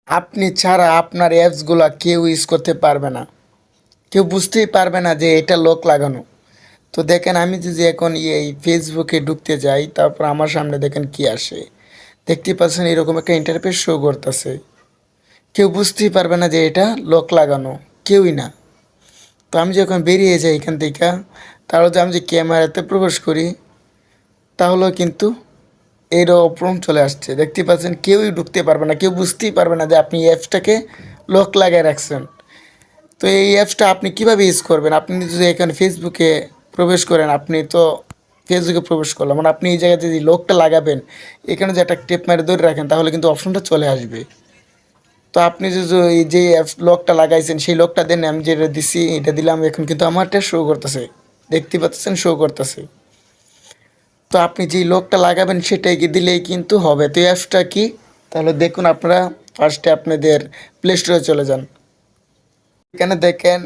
আপনি ছাড়া আপনার অ্যাপসগুলা কেউ ইউজ করতে পারবে না, কেউ বুঝতেই পারবে না যে এটা লক লাগানো। তো দেখেন আমি যদি এখন এই ফেসবুকে ঢুকতে যাই, তারপর আমার সামনে দেখেন কি আসে, দেখতে পাচ্ছেন এরকম একটা ইন্টারফেস শো করতেছে। কেউ বুঝতেই পারবে না যে এটা লক লাগানো, কেউই না। তো আমি যখন বেরিয়ে যাই এখান থেকে, তাহলে যে আমি যে ক্যামেরাতে প্রবেশ করি, তাহলেও কিন্তু এর অপরম চলে আসছে। দেখতে পাচ্ছেন কেউই ঢুকতে পারবে না, কেউ বুঝতেই পারবে না যে আপনি এই অ্যাপসটাকে লক লাগিয়ে রাখছেন। তো এই অ্যাপসটা আপনি কীভাবে ইউজ করবেন? আপনি যদি এখানে ফেসবুকে প্রবেশ করেন, আপনি তো ফেসবুকে প্রবেশ করলাম মানে আপনি এই জায়গায় যদি লকটা লাগাবেন, এখানে যে একটা টেপ মেরে ধরে রাখেন, তাহলে কিন্তু অপশনটা চলে আসবে। তো আপনি যদি এই যে অ্যাপস লকটা লাগাইছেন সেই লকটা দেন, আমি যেটা দিছি এটা দিলাম, এখন কিন্তু আমারটা শো করতেছে, দেখতে পাচ্ছেন শো করতেছে। তো আপনি যেই লকটা লাগাবেন সেটাই কি দিলেই কিন্তু হবে। তো এই অ্যাপসটা কি, তাহলে দেখুন আপনারা ফার্স্টে আপনাদের প্লে স্টোরে চলে যান। এখানে দেখেন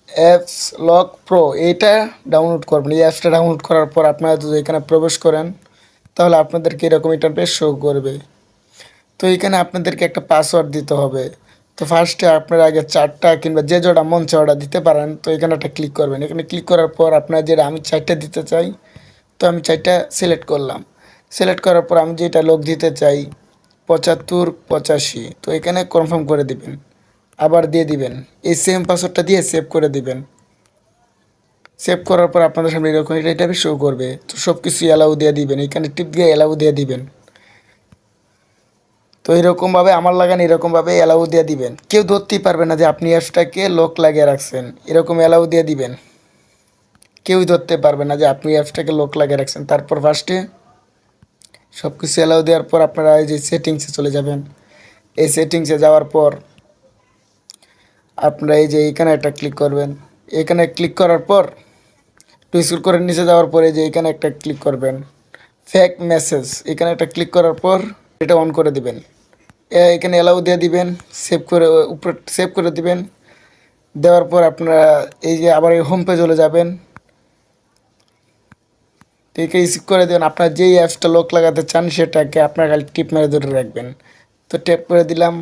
অ্যাপস লক প্রো, এইটা ডাউনলোড করবেন। এই অ্যাপসটা ডাউনলোড করার পর আপনারা যদি এখানে প্রবেশ করেন, তাহলে আপনাদেরকে এরকম ইন্টারফেস শো করবে। তো এখানে আপনাদেরকে একটা পাসওয়ার্ড দিতে হবে। তো ফার্স্টে আপনারা আগে 4টা কিংবা যে জোড়া মন চায় ওটা দিতে পারেন। তো এখানে একটা ক্লিক করবেন, এখানে ক্লিক করার পর আপনার যেটা আমি 4টা দিতে চাই, তো আমি 4টা সিলেক্ট করলাম। সিলেক্ট করার পর আমি যেটা লক দিতে চাই 7585, তো এখানে কনফার্ম করে দিবেন, আবার দিয়ে দিবেন, এই সেম পাসওয়ার্ডটা দিয়ে সেভ করে দিবেন। সেভ করার পর আপনাদের সামনে এরকম এটা শো করবে। তো সব কিছু অ্যালাউ দিয়ে দিবেন, এখানে টিপ দিয়ে অ্যালাউ দিয়ে দিবেন। তো এরকমভাবে আমার লাগান এরকমভাবে অ্যালাউ দিয়ে দিবেন, কেউ ধরতেই পারবে না যে আপনি অ্যাপসটাকে লক লাগিয়ে রাখছেন। এরকম অ্যালাউ দিয়ে দিবেন, কেউই ধরতে পারবে না যে আপনি অ্যাপসটাকে লক লাগিয়ে রাখছেন। তারপর ফার্স্টে সব কিছু অ্যালাউ দেওয়ার পর আপনারা এই যে সেটিংসে চলে যাবেন। এই সেটিংসে যাওয়ার পর আপনারা এই যে এইখানে একটা ক্লিক করবেন। এখানে ক্লিক করার পর একটু স্ক্রল করে নিচে যাওয়ার পরে যে এখানে একটা ক্লিক করবেন, ফেক মেসেজ, এখানে একটা ক্লিক করার পর এটা অন করে দিবেন। এখানে অ্যালাউ দিয়ে দিবেন, সেভ করে উপরে সেভ করে দিবেন। দেওয়ার পর আপনারা এই যে আবার এই হোম পেজ চলে যাবেন। তো একে রিসিভ করে দেবেন, আপনার যেই অ্যাপসটা লক লাগাতে চান সেটাকে আপনার খালি টিপ মেরে ধরে রাখবেন। তো ট্যাপ করে দিলাম,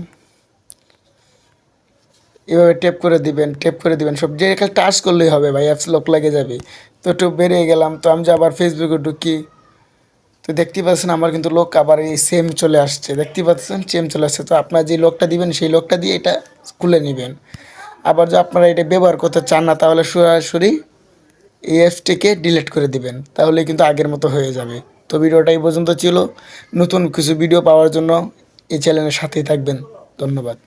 এভাবে ট্যাপ করে দিবেন, ট্যাপ করে দিবেন, সব যে খালি টাচ করলেই হবে ভাই, অ্যাপস লক লাগে যাবে। তো একটু বেরিয়ে গেলাম, তো আমি যে আবার ফেসবুকে ঢুকি, তো দেখতে পাচ্ছেন আমার কিন্তু লোক আবার এই সেম চলে আসছে, দেখতে পাচ্ছেন সেম চলে আসছে। তো আপনার যে লোকটা দিবেন সেই লোকটা দিয়ে এটা খুলে নেবেন। আবার যদি আপনারা এটা ব্যবহার করতে চান না, তাহলে সরাসরি এই অ্যাপসটিকে ডিলিট করে দিবেন, তাহলে কিন্তু আগের মতো হয়ে যাবে। তো ভিডিওটা এই পর্যন্ত ছিল। নতুন কিছু ভিডিও পাওয়ার জন্য এই চ্যানেলের সাথেই থাকবেন। ধন্যবাদ।